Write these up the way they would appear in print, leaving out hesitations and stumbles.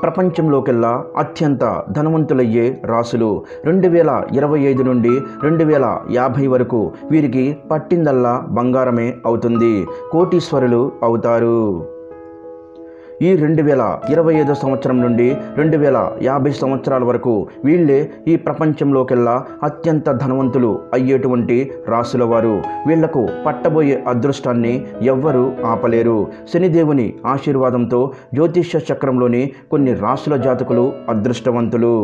ప్రపంచంలోకెల్లా అత్యంత ధనవంతులయ్యే రాసులు 2025 నుండి 2050 వరకు వీరికి పట్టిందల్లా బంగారమే అవుతుంది. కోటీశ్వరులు అవుతారు. ఈ 2025 సంవత్సరం నుండి 2050 సంవత్సరాల వరకు వీళ్ళే ఈ ప్రపంచంలోకెల్లా అత్యంత ధనవంతులు అయ్యేటువంటి రాసుల వారు. వీళ్లకు పట్టబోయే అదృష్టాన్ని ఎవ్వరూ ఆపలేరు. శనిదేవుని ఆశీర్వాదంతో జ్యోతిష్య చక్రంలోని కొన్ని రాసుల జాతకులు అదృష్టవంతులు,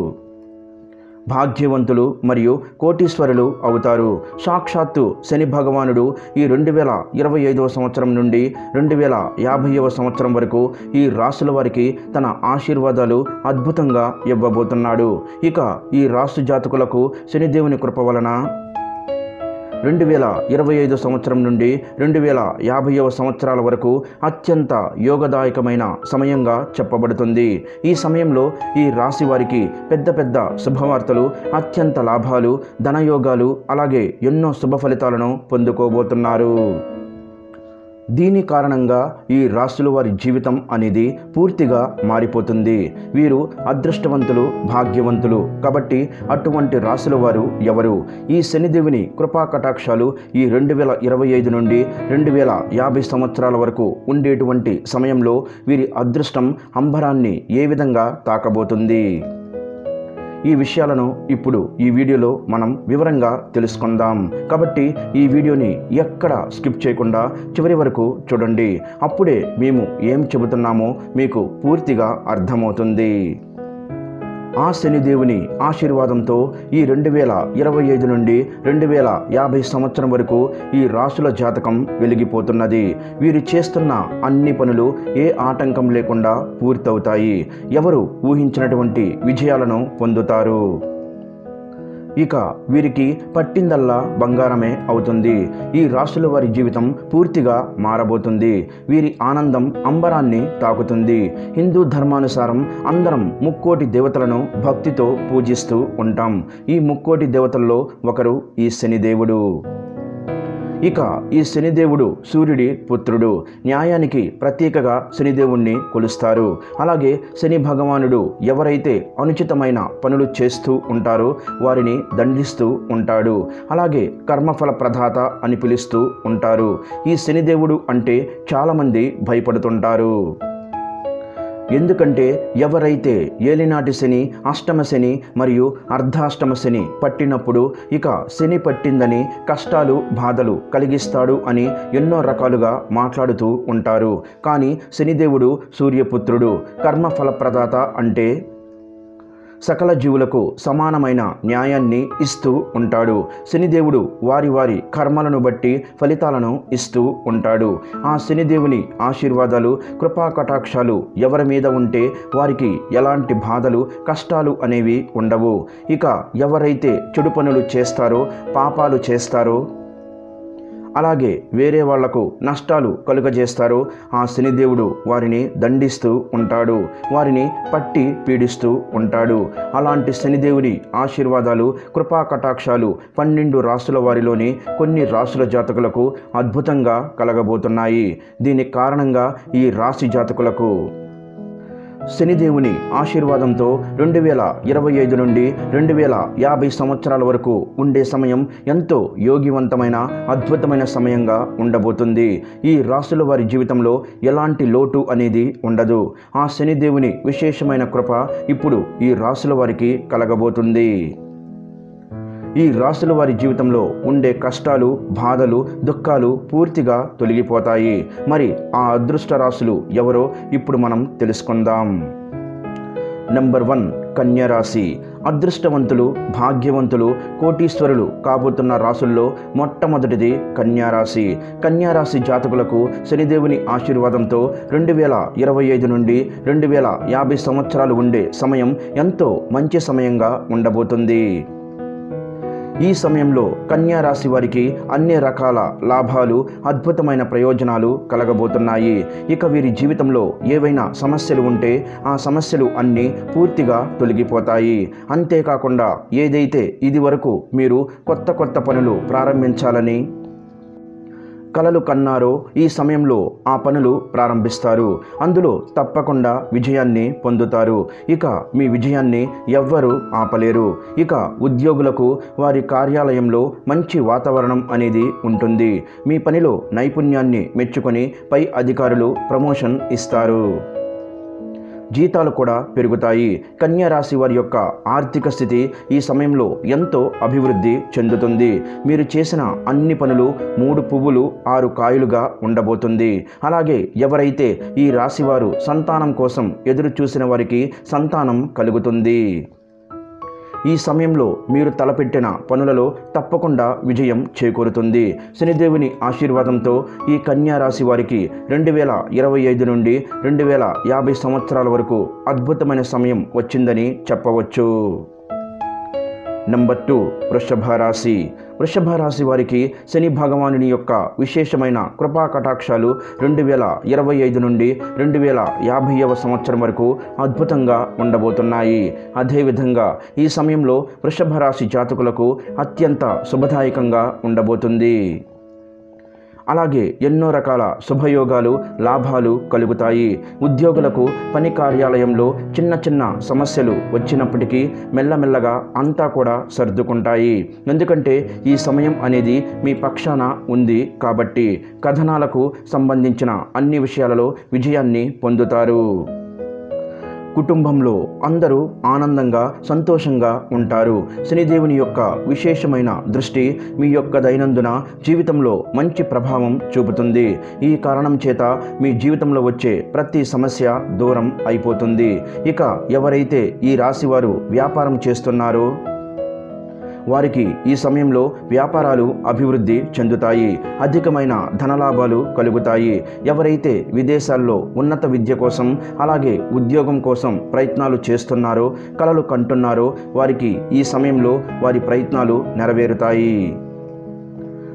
భాగ్యవంతులు మరియు కోటీశ్వరులు అవుతారు. సాక్షాత్తు శని భగవానుడు ఈ 2025 సంవత్సరం నుండి 2050 సంవత్సరం వరకు ఈ రాసుల వారికి తన ఆశీర్వాదాలు అద్భుతంగా ఇవ్వబోతున్నాడు. ఇక ఈ రాసు జాతకులకు శనిదేవుని కృప వలన 2025 సంవత్సరం నుండి 2050 సంవత్సరాల వరకు అత్యంత యోగదాయకమైన సమయంగా చెప్పబడుతుంది. ఈ సమయంలో ఈ రాశి వారికి పెద్ద పెద్ద శుభవార్తలు, అత్యంత లాభాలు, ధనయోగాలు, అలాగే ఎన్నో శుభ ఫలితాలను పొందుకోబోతున్నారు. దీని కారణంగా ఈ రాశుల వారి జీవితం అనేది పూర్తిగా మారిపోతుంది. వీరు అదృష్టవంతులు, భాగ్యవంతులు. కాబట్టి అటువంటి రాశుల వారు ఎవరు? ఈ శనిదేవుని కృపా కటాక్షాలు ఈ 2025 నుండి 2050 సంవత్సరాల వరకు ఉండేటువంటి సమయంలో వీరి అదృష్టం అంబరాన్ని ఏ విధంగా తాకబోతుంది? ఈ విషయాలను ఇప్పుడు ఈ వీడియోలో మనం వివరంగా తెలుసుకుందాం. కాబట్టి ఈ వీడియోని ఎక్కడ స్కిప్ చేయకుండా చివరి వరకు చూడండి. అప్పుడే మేము ఏం చెబుతున్నామో మీకు పూర్తిగా అర్థమవుతుంది. ఆ శనిదేవుని ఆశీర్వాదంతో ఈ 2025 నుండి 2050 సంవత్సరం వరకు ఈ రాశుల జాతకం వెలిగిపోతున్నది. వీరు చేస్తున్న అన్ని పనులు ఏ ఆటంకం లేకుండా పూర్తవుతాయి. ఎవరు ఊహించినటువంటి విజయాలను పొందుతారు. ఇక వీరికి పట్టిందల్లా బంగారమే అవుతుంది. ఈ రాశుల వారి జీవితం పూర్తిగా మారబోతుంది. వీరి ఆనందం అంబరాన్ని తాకుతుంది. హిందూ ధర్మానుసారం అందరం ముక్కోటి దేవతలను భక్తితో పూజిస్తూ ఉంటాం. ఈ ముక్కోటి దేవతల్లో ఒకరు ఈ శనిదేవుడు. ఇక ఈ శనిదేవుడు సూర్యుడి పుత్రుడు. న్యాయానికి ప్రతీకగా శనిదేవుణ్ణి కొలుస్తారు. అలాగే శని భగవానుడు ఎవరైతే అనుచితమైన పనులు చేస్తూ ఉంటారో వారిని దండిస్తూ ఉంటాడు. అలాగే కర్మఫల ప్రదాత అని పిలుస్తూ ఉంటారు. ఈ శనిదేవుడు అంటే చాలామంది భయపడుతుంటారు. ఎందుకంటే ఎవరైతే ఏలినాటి శని, అష్టమ శని మరియు అర్ధాష్టమ శని పట్టినప్పుడు ఇక శని పట్టిందని కష్టాలు, బాధలు కలిగిస్తాడు అని ఎన్నో రకాలుగా మాట్లాడుతూ ఉంటారు. కానీ శనిదేవుడు సూర్యపుత్రుడు. కర్మఫలప్రదాత అంటే సకల జీవులకు సమానమైన న్యాయాన్ని ఇస్తూ ఉంటాడు. శనిదేవుడు వారి వారి కర్మలను బట్టి ఫలితాలను ఇస్తూ ఉంటాడు. ఆ శనిదేవుని ఆశీర్వాదాలు, కృపా కటాక్షాలు ఎవరి మీద ఉంటే వారికి ఎలాంటి బాధలు, కష్టాలు అనేవి ఉండవు. ఇక ఎవరైతే చెడు పనులు చేస్తారో, పాపాలు చేస్తారో, అలాగే వేరే వాళ్లకు నష్టాలు కలుగజేస్తారో ఆ శనిదేవుడు వారిని దండిస్తూ ఉంటాడు. వారిని పట్టి పీడిస్తూ ఉంటాడు. అలాంటి శనిదేవుడి ఆశీర్వాదాలు, కృపా కటాక్షాలు 12 రాసుల వారిలోని కొన్ని రాసుల జాతకులకు అద్భుతంగా కలగబోతున్నాయి. దీని కారణంగా ఈ రాశి జాతకులకు శనిదేవుని ఆశీర్వాదంతో 2025 నుండి 2050 సంవత్సరాల వరకు ఉండే సమయం ఎంతో యోగివంతమైన, అద్భుతమైన సమయంగా ఉండబోతుంది. ఈ రాశుల వారి జీవితంలో ఎలాంటి లోటు అనేది ఉండదు. ఆ శనిదేవుని విశేషమైన కృప ఇప్పుడు ఈ రాశుల వారికి కలగబోతుంది. ఈ రాశుల వారి జీవితంలో ఉండే కష్టాలు, బాధలు, దుఃఖాలు పూర్తిగా తొలగిపోతాయి. మరి ఆ అదృష్ట రాశులు ఎవరో ఇప్పుడు మనం తెలుసుకుందాం. నంబర్ 1 కన్యా రాశి. అదృష్టవంతులు, భాగ్యవంతులు, కోటీశ్వరులు కాబోతున్న రాశుల్లో మొట్టమొదటిది కన్యా రాశి. కన్యా రాశి జాతకులకు శనిదేవుని ఆశీర్వాదంతో 2025 నుండి 2050 సంవత్సరాలు ఉండే సమయం ఎంతో మంచి సమయంగా ఉండబోతుంది. ఈ సమయంలో కన్యా రాశి వారికి అన్ని రకాల లాభాలు, అద్భుతమైన ప్రయోజనాలు కలగబోతున్నాయి. ఇక వీరి జీవితంలో ఏవైనా సమస్యలు ఉంటే ఆ సమస్యలు అన్నీ పూర్తిగా తొలగిపోతాయి. అంతేకాకుండా ఏదైతే ఇది వరకు మీరు కొత్త పనులు ప్రారంభించాలని కలలు కన్నారో ఈ సమయంలో ఆ పనులు ప్రారంభిస్తారు. అందులో తప్పకుండా విజయాన్ని పొందుతారు. ఇక మీ విజయాన్ని ఎవ్వరూ ఆపలేరు. ఇక ఉద్యోగులకు వారి కార్యాలయంలో మంచి వాతావరణం అనేది ఉంటుంది. మీ పనిలో నైపుణ్యాన్ని మెచ్చుకొని పై అధికారులు ప్రమోషన్ ఇస్తారు. జీతాలు కూడా పెరుగుతాయి. కన్యా రాశి వారి యొక్క ఆర్థిక స్థితి ఈ సమయంలో ఎంతో అభివృద్ధి చెందుతుంది. మీరు చేసిన అన్ని పనులు 3 పువ్వులు 6 కాయలుగా ఉండబోతుంది. అలాగే ఎవరైతే ఈ రాశివారు సంతానం కోసం ఎదురు చూసిన వారికి సంతానం కలుగుతుంది. ఈ సమయంలో మీరు తలపెట్టిన పనులలో తప్పకుండా విజయం చేకూరుతుంది. శనిదేవుని ఆశీర్వాదంతో ఈ కన్యా రాశి వారికి 2025 నుండి 2050 సంవత్సరాల వరకు అద్భుతమైన సమయం వచ్చిందని చెప్పవచ్చు. నంబర్ 2 వృషభ రాశి. వృషభ రాశి వారికి శని భగవానుని యొక్క విశేషమైన కృపా కటాక్షాలు 2025 నుండి 2050వ సంవత్సరం వరకు అద్భుతంగా ఉండబోతున్నాయి. అదేవిధంగా ఈ సమయంలో వృషభ రాశి జాతకులకు అత్యంత శుభదాయకంగా ఉండబోతుంది. అలాగే ఎన్నో రకాల శుభయోగాలు లాభాలు కలుగుతాయి. ఉద్యోగులకు పని కార్యాలయంలో చిన్న చిన్న సమస్యలు వచ్చినప్పటికీ మెల్లమెల్లగా అంతా కూడా సర్దుకుంటాయి. ఎందుకంటే ఈ సమయం అనేది మీ పక్షాన ఉంది కాబట్టి కథనాలకు సంబంధించిన అన్ని విషయాలలో విజయాన్ని పొందుతారు. కుటుంబంలో అందరూ ఆనందంగా సంతోషంగా ఉంటారు. శనిదేవుని యొక్క విశేషమైన దృష్టి మీ యొక్క దైనందిన జీవితంలో మంచి ప్రభావం చూపుతుంది. ఈ కారణం చేత మీ జీవితంలో వచ్చే ప్రతి సమస్య దూరం అయిపోతుంది. ఇక ఎవరైతే ఈ రాశివారు వ్యాపారం చేస్తున్నారో వారికి ఈ సమయంలో వ్యాపారాలు అభివృద్ధి చెందుతాయి. అధికమైన ధనలాభాలు కలుగుతాయి. ఎవరైతే విదేశాల్లో ఉన్నత విద్య కోసం అలాగే ఉద్యోగం కోసం ప్రయత్నాలు చేస్తున్నారో కలలు కంటున్నారో వారికి ఈ సమయంలో వారి ప్రయత్నాలు నెరవేరుతాయి.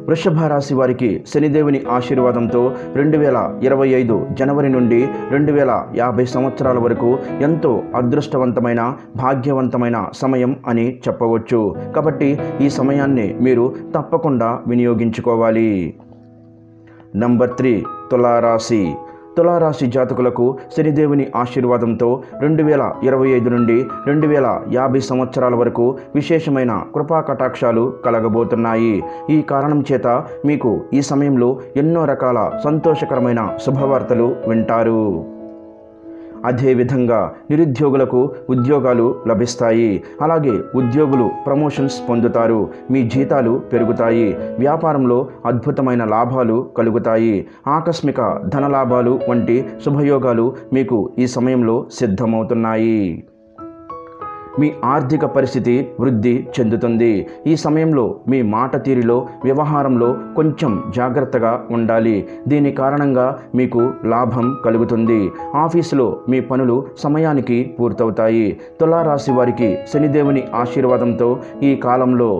వృషభ రాశి వారికి శనిదేవుని ఆశీర్వాదంతో 2025 జనవరి నుండి 2050 సంవత్సరాల వరకు ఎంతో అదృష్టవంతమైన భాగ్యవంతమైన సమయం అని చెప్పవచ్చు. కాబట్టి ఈ సమయాన్ని మీరు తప్పకుండా వినియోగించుకోవాలి. నంబర్ 3 తులారాశి. తులారాశి జాతకులకు శనిదేవుని ఆశీర్వాదంతో 2025 నుండి 2050 సంవత్సరాల వరకు విశేషమైన కృపా కటాక్షాలు కలగబోతున్నాయి. ఈ కారణం చేత మీకు ఈ సమయంలో ఎన్నో రకాల సంతోషకరమైన శుభవార్తలు వింటారు. అదేవిధంగా నిరుద్యోగులకు ఉద్యోగాలు లభిస్తాయి. అలాగే ఉద్యోగులు ప్రమోషన్స్ పొందుతారు. మీ జీతాలు పెరుగుతాయి. వ్యాపారంలో అద్భుతమైన లాభాలు కలుగుతాయి. ఆకస్మిక ధనలాభాలు వంటి శుభయోగాలు మీకు ఈ సమయంలో సిద్ధమవుతున్నాయి. మీ ఆర్థిక పరిస్థితి వృద్ధి చెందుతుంది. ఈ సమయంలో మీ మాట తీరులో వ్యవహారంలో కొంచెం జాగ్రత్తగా ఉండాలి. దీని కారణంగా మీకు లాభం కలుగుతుంది. ఆఫీసులో మీ పనులు సమయానికి పూర్తవుతాయి. తులారాశి వారికి శనిదేవుని ఆశీర్వాదంతో ఈ కాలంలో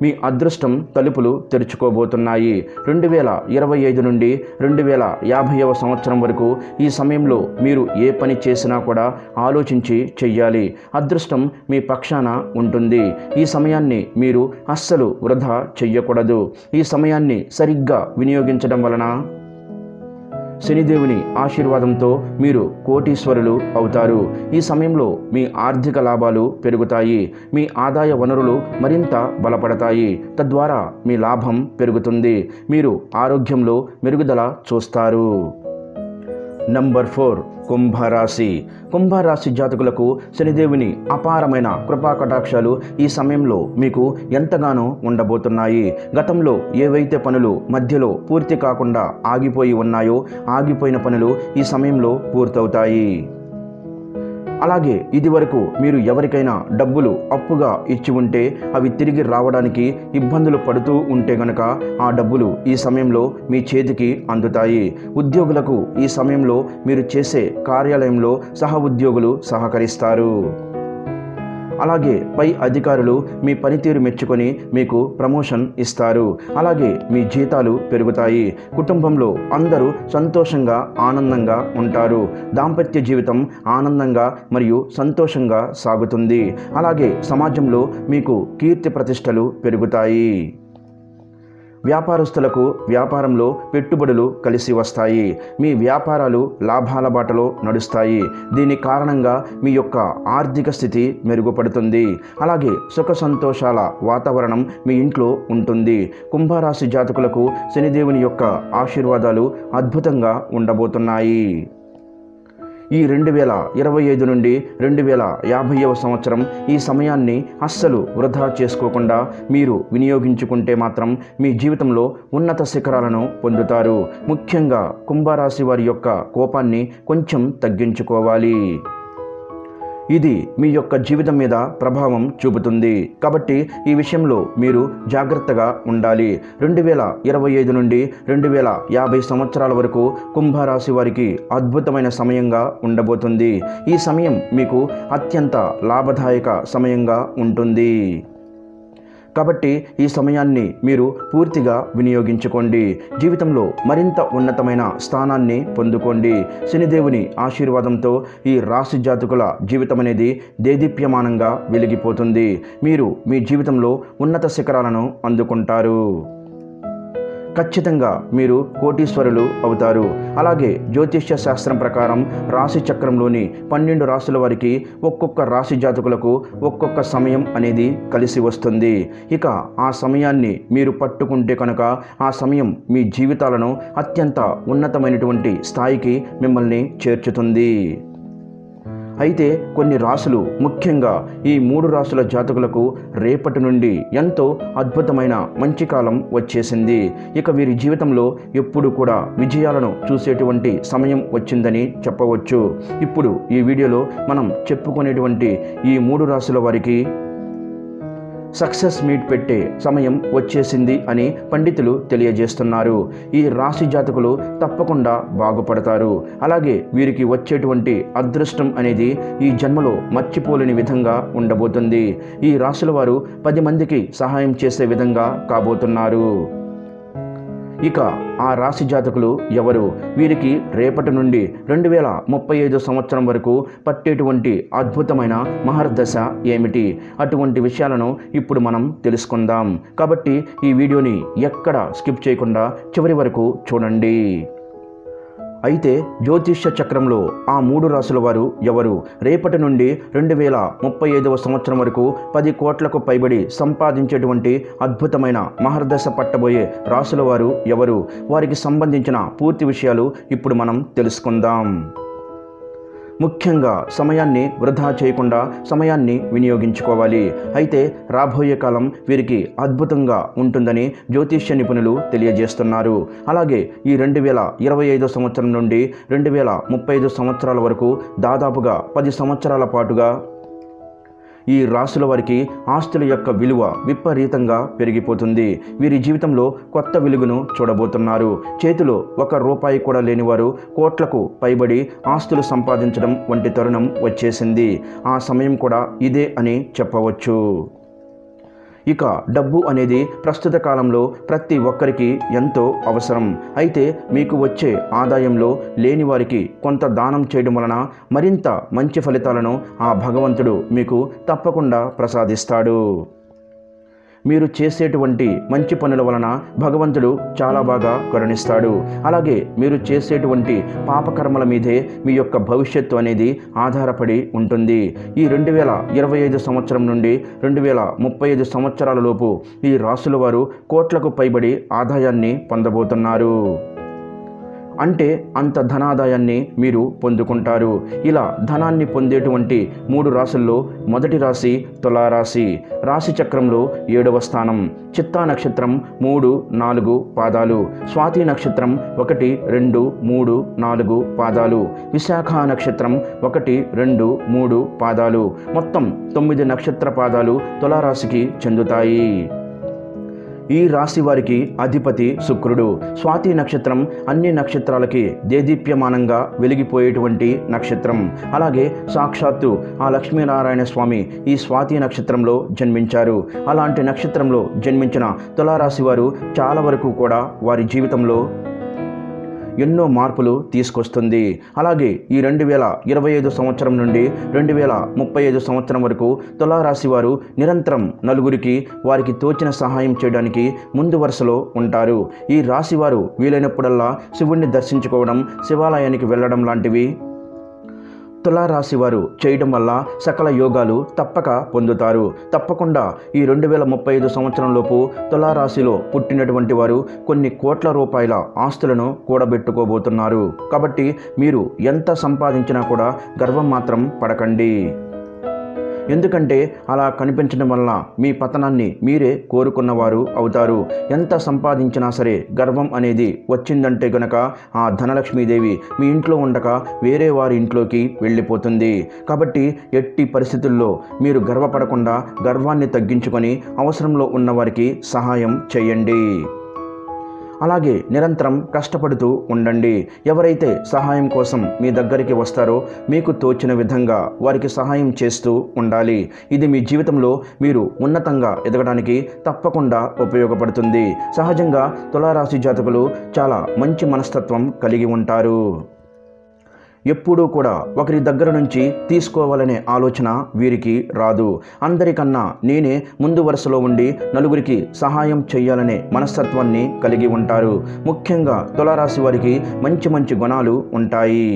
మీ అదృష్టం తలుపులు తెరుచుకోబోతున్నాయి. 2025 నుండి 2050వ సంవత్సరం వరకు ఈ సమయంలో మీరు ఏ పని చేసినా కూడా ఆలోచించి చెయ్యాలి. అదృష్టం మీ పక్షాన ఉంటుంది. ఈ సమయాన్ని మీరు అస్సలు వృధా చెయ్యకూడదు. ఈ సమయాన్ని సరిగ్గా వినియోగించడం వలన శనిదేవుని ఆశీర్వాదంతో మీరు కోటీశ్వరులు అవుతారు. ఈ సమయంలో మీ ఆర్థిక లాభాలు పెరుగుతాయి. మీ ఆదాయ వనరులు మరింత బలపడతాయి. తద్వారా మీ లాభం పెరుగుతుంది. మీరు ఆరోగ్యంలో మెరుగుదల చూస్తారు. నంబర్ 4 కుంభరాశి. కుంభరాశి జాతకులకు శనిదేవుని అపారమైన కృపా కటాక్షాలు ఈ సమయంలో మీకు ఎంతగానో ఉండబోతున్నాయి. గతంలో ఏవైతే పనులు మధ్యలో పూర్తి కాకుండా ఆగిపోయి ఉన్నాయో ఆగిపోయిన పనులు ఈ సమయంలో పూర్తవుతాయి. అలాగే ఇదివరకు మీరు ఎవరికైనా డబ్బులు అప్పుగా ఇచ్చి ఉంటే అవి తిరిగి రావడానికి ఇబ్బందులు పడుతూ ఉంటే గనక ఆ డబ్బులు ఈ సమయంలో మీ చేతికి అందుతాయి. ఉద్యోగులకు ఈ సమయంలో మీరు చేసే కార్యాలయంలో సహ ఉద్యోగులు సహకరిస్తారు. అలాగే పై అధికారులు మీ పనితీరు మెచ్చుకొని మీకు ప్రమోషన్ ఇస్తారు. అలాగే మీ జీతాలు పెరుగుతాయి. కుటుంబంలో అందరూ సంతోషంగా ఆనందంగా ఉంటారు. దాంపత్య జీవితం ఆనందంగా మరియు సంతోషంగా సాగుతుంది. అలాగే సమాజంలో మీకు కీర్తి ప్రతిష్టలు పెరుగుతాయి. వ్యాపారస్తులకు వ్యాపారంలో పెట్టుబడులు కలిసి వస్తాయి. మీ వ్యాపారాలు లాభాల బాటలో నడుస్తాయి. దీని కారణంగా మీ యొక్క ఆర్థిక స్థితి మెరుగుపడుతుంది. అలాగే సుఖ సంతోషాల వాతావరణం మీ ఇంట్లో ఉంటుంది. కుంభరాశి జాతకులకు శనిదేవుని యొక్క ఆశీర్వాదాలు అద్భుతంగా ఉండబోతున్నాయి. ఈ 2025 నుండి 2050వ సంవత్సరం ఈ సమయాన్ని అస్సలు వృధా చేసుకోకుండా మీరు వినియోగించుకుంటే మాత్రం మీ జీవితంలో ఉన్నత శిఖరాలను పొందుతారు. ముఖ్యంగా కుంభరాశి వారి యొక్క కోపాన్ని కొంచెం తగ్గించుకోవాలి. ఇది మీ యొక్క జీవితం మీద ప్రభావం చూపుతుంది. కాబట్టి ఈ విషయంలో మీరు జాగ్రత్తగా ఉండాలి. 2025 నుండి 2050 సంవత్సరాల వరకు కుంభరాశి వారికి అద్భుతమైన సమయంగా ఉండబోతుంది. ఈ సమయం మీకు అత్యంత లాభదాయక సమయంగా ఉంటుంది. కాబట్టి ఈ సమయాన్ని మీరు పూర్తిగా వినియోగించుకోండి. జీవితంలో మరింత ఉన్నతమైన స్థానాన్ని పొందుకోండి. శనిదేవుని ఆశీర్వాదంతో ఈ రాశి జాతకుల జీవితం అనేది దేదీప్యమానంగా వెలిగిపోతుంది. మీరు మీ జీవితంలో ఉన్నత శిఖరాలను అందుకుంటారు. ఖచ్చితంగా మీరు కోటీశ్వరులు అవుతారు. అలాగే జ్యోతిష్య శాస్త్రం ప్రకారం రాశి చక్రంలోని 12 రాశుల వారికి ఒక్కొక్క రాశి జాతకులకు ఒక్కొక్క సమయం అనేది కలిసి వస్తుంది. ఇక ఆ సమయాన్ని మీరు పట్టుకుంటే కనుక ఆ సమయం మీ జీవితాలను అత్యంత ఉన్నతమైనటువంటి స్థాయికి మిమ్మల్ని చేర్చుతుంది. అయితే కొన్ని రాశులు, ముఖ్యంగా ఈ 3 రాశుల జాతకులకు రేపటి నుండి ఎంతో అద్భుతమైన మంచి కాలం వచ్చేసింది. ఇక వీరి జీవితంలో ఎప్పుడు కూడా విజయాలను చూసేటువంటి సమయం వచ్చిందని చెప్పవచ్చు. ఇప్పుడు ఈ వీడియోలో మనం చెప్పుకునేటువంటి ఈ 3 రాశుల వారికి సక్సెస్ మీట్ పెట్టే సమయం వచ్చేసింది అని పండితులు తెలియజేస్తున్నారు. ఈ రాశి జాతకులు తప్పకుండా బాగుపడతారు. అలాగే వీరికి వచ్చేటువంటి అదృష్టం అనేది ఈ జన్మలో మర్చిపోలేని విధంగా ఉండబోతుంది. ఈ రాశుల వారు 10 మందికి సహాయం చేసే విధంగా కాబోతున్నారు. ఇక ఆ రాశి జాతకులు ఎవరు? వీరికి రేపటి నుండి 2035 సంవత్సరం వరకు పట్టేటువంటి అద్భుతమైన మహర్దశ ఏమిటి? అటువంటి విషయాలను ఇప్పుడు మనం తెలుసుకుందాం. కాబట్టి ఈ వీడియోని ఎక్కడ స్కిప్ చేయకుండా చివరి వరకు చూడండి. అయితే జ్యోతిష్య చక్రంలో ఆ 3 రాశుల వారు ఎవరు? రేపటి నుండి 2035వ సంవత్సరం వరకు 10 కోట్లకు పైబడి సంపాదించేటువంటి అద్భుతమైన మహర్దశ పట్టబోయే రాశుల వారు ఎవరు? వారికి సంబంధించిన పూర్తి విషయాలు ఇప్పుడు మనం తెలుసుకుందాం. ముఖ్యంగా సమయాన్ని వృధా చేయకుండా సమయాన్ని వినియోగించుకోవాలి. అయితే రాబోయే కాలం వీరికి అద్భుతంగా ఉంటుందని జ్యోతిష్య నిపుణులు తెలియజేస్తున్నారు. అలాగే ఈ 2025 సంవత్సరం నుండి 2035 సంవత్సరాల వరకు దాదాపుగా 10 సంవత్సరాల పాటుగా ఈ రాశుల వారికి ఆస్తుల యొక్క విలువ విపరీతంగా పెరిగిపోతుంది. వీరి జీవితంలో కొత్త వెలుగును చూడబోతున్నారు. చేతిలో 1 రూపాయి కూడా లేనివారు కోట్లకు పైబడి ఆస్తులు సంపాదించడం వంటి తరుణం వచ్చేసింది. ఆ సమయం కూడా ఇదే అని చెప్పవచ్చు. ఇక డబ్బు అనేది ప్రస్తుత కాలంలో ప్రతి ఒక్కరికి ఎంతో అవసరం. అయితే మీకు వచ్చే ఆదాయంలో లేని వారికి కొంత దానం చేయడం వలన మరింత మంచి ఫలితాలను ఆ భగవంతుడు మీకు తప్పకుండా ప్రసాదిస్తాడు. మీరు చేసేటువంటి మంచి పనుల వలన భగవంతుడు చాలా బాగా కరుణిస్తాడు. అలాగే మీరు చేసేటువంటి పాపకర్మల మీదే మీ యొక్క భవిష్యత్తు అనేది ఆధారపడి ఉంటుంది. ఈ 2025 సంవత్సరం నుండి 2035 సంవత్సరాల లోపు ఈ రాశుల వారు కోట్లకు పైబడి ఆదాయాన్ని పొందబోతున్నారు. అంటే అంత ధనాదాయాన్ని మీరు పొందుకుంటారు. ఇలా ధనాన్ని పొందేటువంటి 3 రాశుల్లో మొదటి రాశి తులారాశి. రాశి చక్రంలో 7వ స్థానం. చిత్తా నక్షత్రం 3, 4 పాదాలు. స్వాతి నక్షత్రం 1, 2, 3, 4 పాదాలు. విశాఖ నక్షత్రం 1, 2, 3 పాదాలు. మొత్తం 9 నక్షత్ర పాదాలు తులారాశికి చెందుతాయి. ఈ రాశి వారికి అధిపతి శుక్రుడు. స్వాతి నక్షత్రం అన్ని నక్షత్రాలకి దేదీప్యమానంగా వెలిగిపోయేటువంటి నక్షత్రం. అలాగే సాక్షాత్తు ఆ లక్ష్మీనారాయణ స్వామి ఈ స్వాతి నక్షత్రంలో జన్మించారు. అలాంటి నక్షత్రంలో జన్మించిన తులారాశి వారు చాలా వరకు కూడా వారి జీవితంలో ఎన్నో మార్పులు తీసుకొస్తుంది. అలాగే ఈ 2025 సంవత్సరం నుండి 2035 సంవత్సరం వరకు తులారాశి వారు నిరంతరం నలుగురికి వారికి తోచిన సహాయం చేయడానికి ముందు వరుసలో ఉంటారు. ఈ రాశి వారు వీలైనప్పుడల్లా శివుణ్ణి దర్శించుకోవడం, శివాలయానికి వెళ్ళడం లాంటివి తులారాశి వారు చేయడం వల్ల సకల యోగాలు తప్పక పొందుతారు. తప్పకుండా ఈ 2035 సంవత్సరంలోపు తులారాశిలో పుట్టినటువంటి వారు కొన్ని కోట్ల రూపాయల ఆస్తులను కూడబెట్టుకోబోతున్నారు. కాబట్టి మీరు ఎంత సంపాదించినా కూడా గర్వం మాత్రం పడకండి. ఎందుకంటే అలా కనిపించడం వల్ల మీ పతనాన్ని మీరే కోరుకున్నవారు అవుతారు. ఎంత సంపాదించినా సరే గర్వం అనేది వచ్చిందంటే గనక ఆ ధనలక్ష్మీదేవి మీ ఇంట్లో ఉండక వేరే వారి ఇంట్లోకి వెళ్ళిపోతుంది. కాబట్టి ఎట్టి పరిస్థితుల్లో మీరు గర్వపడకుండా గర్వాన్ని తగ్గించుకొని అవసరంలో ఉన్నవారికి సహాయం చేయండి. అలాగే నిరంతరం కష్టపడుతూ ఉండండి. ఎవరైతే సహాయం కోసం మీ దగ్గరికి వస్తారో మీకు తోచిన విధంగా వారికి సహాయం చేస్తూ ఉండాలి. ఇది మీ జీవితంలో మీరు ఉన్నతంగా ఎదగడానికి తప్పకుండా ఉపయోగపడుతుంది. సహజంగా తులారాశి జాతకులు చాలా మంచి మనస్తత్వం కలిగి ఉంటారు. ఎప్పుడూ కూడా ఒకరి దగ్గర నుంచి తీసుకోవాలనే ఆలోచన వీరికి రాదు. అందరికన్నా నేనే ముందు వరుసలో ఉండి నలుగురికి సహాయం చేయాలనే మనస్తత్వాన్ని కలిగి ఉంటారు. ముఖ్యంగా తులారాశి వారికి మంచి మంచి గుణాలు ఉంటాయి.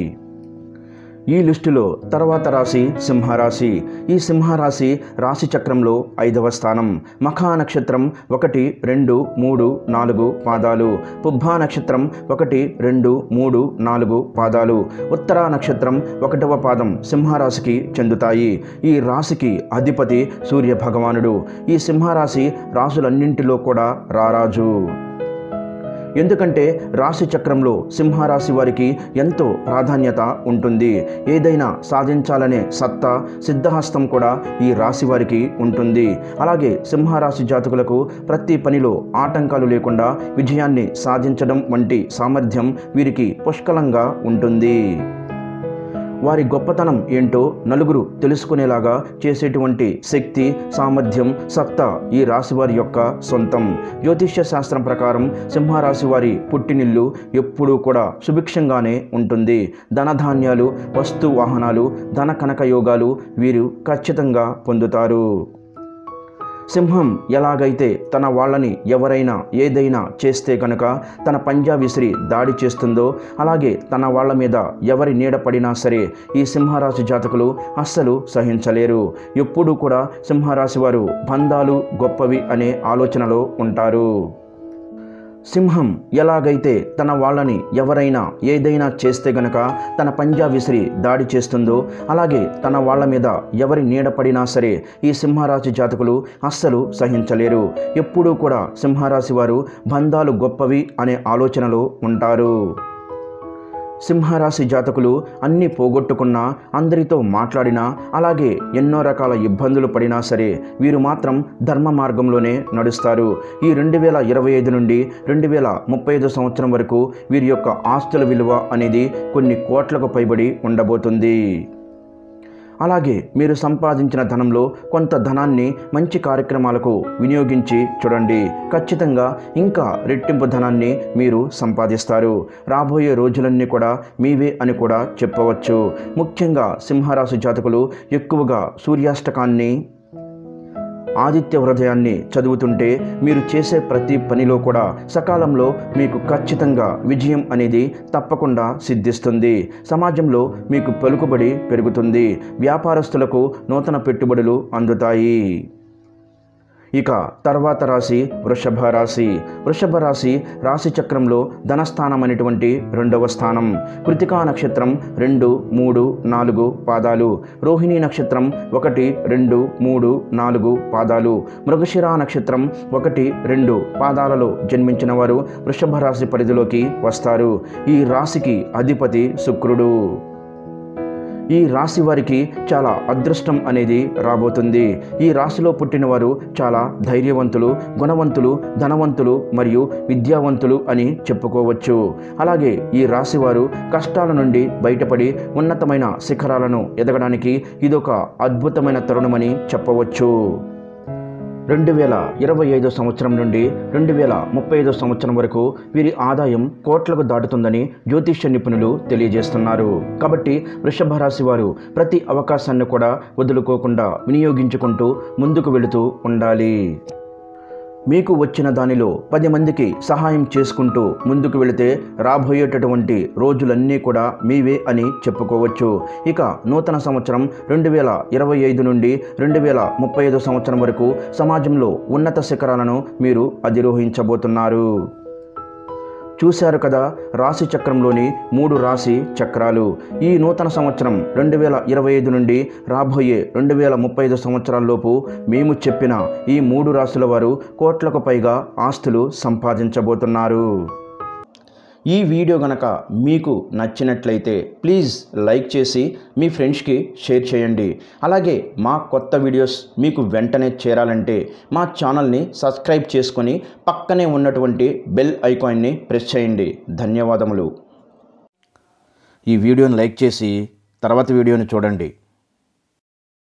ఈ లిస్టులో తర్వాత రాశి సింహరాశి. ఈ సింహరాశి రాశి చక్రంలో 5వ స్థానం. మఖా నక్షత్రం 1, 2, 3, 4 పాదాలు. పుబ్బా నక్షత్రం 1, 2, 3, 4 పాదాలు. ఉత్తరా నక్షత్రం 1వ పాదం సింహరాశికి చెందుతాయి. ఈ రాశికి అధిపతి సూర్య భగవానుడు. ఈ సింహరాశి రాశులన్నింటిలో కూడా రారాజు. ఎందుకంటే రాశి చక్రంలో సింహరాశి వారికి ఎంతో ప్రాధాన్యత ఉంటుంది. ఏదైనా సాధించాలనే సత్తా, సిద్ధహస్తం కూడా ఈ రాశి వారికి ఉంటుంది. అలాగే సింహరాశి జాతకులకు ప్రతి పనిలో ఆటంకాలు లేకుండా విజయాన్ని సాధించడం వంటి సామర్థ్యం వీరికి పుష్కలంగా ఉంటుంది. వారి గొప్పతనం ఏంటో నలుగురు తెలుసుకునేలాగా చేసేటువంటి శక్తి, సామర్థ్యం, సత్తా ఈ రాశివారి యొక్క సొంతం. జ్యోతిష్య శాస్త్రం ప్రకారం సింహరాశి వారి పుట్టినిల్లు ఎప్పుడూ కూడా సుభిక్షంగానే ఉంటుంది. ధనధాన్యాలు, వస్తు వాహనాలు, ధన కనక యోగాలు వీరు ఖచ్చితంగా పొందుతారు. సింహం ఎలాగైతే తన వాళ్ళని ఎవరైనా ఏదైనా చేస్తే కనుక తన పంజా విసిరి దాడి చేస్తుందో, అలాగే తన వాళ్ళ మీద ఎవరి నీడ పడినా సరే ఈ సింహరాశి జాతకులు అస్సలు సహించలేరు. ఎప్పుడూ కూడా సింహరాశి వారు బంధాలు గొప్పవి అనే ఆలోచనలో ఉంటారు. సింహం ఎలాగైతే తన వాళ్ళని ఎవరైనా ఏదైనా చేస్తే గనక తన పంజా విసిరి దాడి చేస్తుందో, అలాగే తన వాళ్ళ మీద ఎవరి నీడ పడినా సరే ఈ సింహరాశి జాతకులు అస్సలు సహించలేరు. ఎప్పుడూ కూడా సింహరాశి వారు బంధాలు గొప్పవి అనే ఆలోచనలో ఉంటారు. సింహరాశి జాతకులు అన్నీ పోగొట్టుకున్నా, అందరితో మాట్లాడినా, అలాగే ఎన్నో రకాల ఇబ్బందులు పడినా సరే వీరు మాత్రం ధర్మ మార్గంలోనే నడుస్తారు. ఈ 2025 నుండి 2035 సంవత్సరం వరకు వీరి యొక్క ఆస్తుల విలువ అనేది కొన్ని కోట్లకు పైబడి ఉండబోతుంది. అలాగే మీరు సంపాదించిన ధనంలో కొంత ధనాన్ని మంచి కార్యక్రమాలకు వినియోగించి చూడండి. ఖచ్చితంగా ఇంకా రెట్టింపు ధనాన్ని మీరు సంపాదిస్తారు. రాబోయే రోజులన్నీ కూడా మీవే అని కూడా చెప్పవచ్చు. ముఖ్యంగా సింహరాశి జాతకులు ఎక్కువగా సూర్యాష్టకాన్ని, ఆదిత్య హృదయాన్ని చదువుతుంటే మీరు చేసే ప్రతి పనిలో కూడా సకాలంలో మీకు ఖచ్చితంగా విజయం అనేది తప్పకుండా సిద్ధిస్తుంది. సమాజంలో మీకు పలుకుబడి పెరుగుతుంది. వ్యాపారస్తులకు నూతన పెట్టుబడులు అందుతాయి. ఇక తర్వాత రాశి వృషభ రాశి. వృషభ రాశి రాశి చక్రంలో ధనస్థానం అనేటువంటి 2వ స్థానం. కృతికా నక్షత్రం 2, 3, 4 పాదాలు. రోహిణీ నక్షత్రం 1, 2, 3, 4 పాదాలు. మృగశిర నక్షత్రం 1, 2 పాదాలలో జన్మించిన వారు వృషభ రాశి పరిధిలోకి వస్తారు. ఈ రాశికి అధిపతి శుక్రుడు. ఈ రాశి వారికి చాలా అదృష్టం అనేది రాబోతుంది. ఈ రాశిలో పుట్టిన వారు చాలా ధైర్యవంతులు, గుణవంతులు, ధనవంతులు మరియు విద్యావంతులు అని చెప్పుకోవచ్చు. అలాగే ఈ రాశి వారు కష్టాల నుండి బయటపడి ఉన్నతమైన శిఖరాలను ఎదగడానికి ఇదొక అద్భుతమైన తరుణమని చెప్పవచ్చు. 2025 సంవత్సరం నుండి 2035 సంవత్సరం వరకు వీరి ఆదాయం కోట్లకు దాటుతుందని జ్యోతిష్య నిపుణులు తెలియజేస్తున్నారు. కాబట్టి వృషభ రాశి వారు ప్రతి అవకాశాన్ని కూడా వదులుకోకుండా వినియోగించుకుంటూ ముందుకు వెళుతూ ఉండాలి. మీకు వచ్చిన దానిలో 10 మందికి సహాయం చేసుకుంటూ ముందుకు వెళితే రాబోయేటటువంటి రోజులన్నీ కూడా మీవే అని చెప్పుకోవచ్చు. ఇక నూతన సంవత్సరం 2025 నుండి 2035 సంవత్సరం వరకు సమాజంలో ఉన్నత శిఖరాలను మీరు అధిరోహించబోతున్నారు. చూశారు కదా, రాశి చక్రంలోని 3 రాశి చక్రాలు. ఈ నూతన సంవత్సరం 2025 నుండి రాబోయే 2035 సంవత్సరాల్లోపు మేము చెప్పిన ఈ 3 రాశుల వారు కోట్లకు పైగా ఆస్తులు సంపాదించబోతున్నారు. ఈ వీడియో గనక మీకు నచ్చినట్లయితే ప్లీజ్ లైక్ చేసి మీ ఫ్రెండ్స్కి షేర్ చేయండి. అలాగే మా కొత్త వీడియోస్ మీకు వెంటనే చేరాలంటే మా ఛానల్ని సబ్స్క్రైబ్ చేసుకొని పక్కనే ఉన్నటువంటి బెల్ ఐకాన్ని ప్రెస్ చేయండి. ధన్యవాదములు. ఈ వీడియోని లైక్ చేసి తర్వాత వీడియోని చూడండి.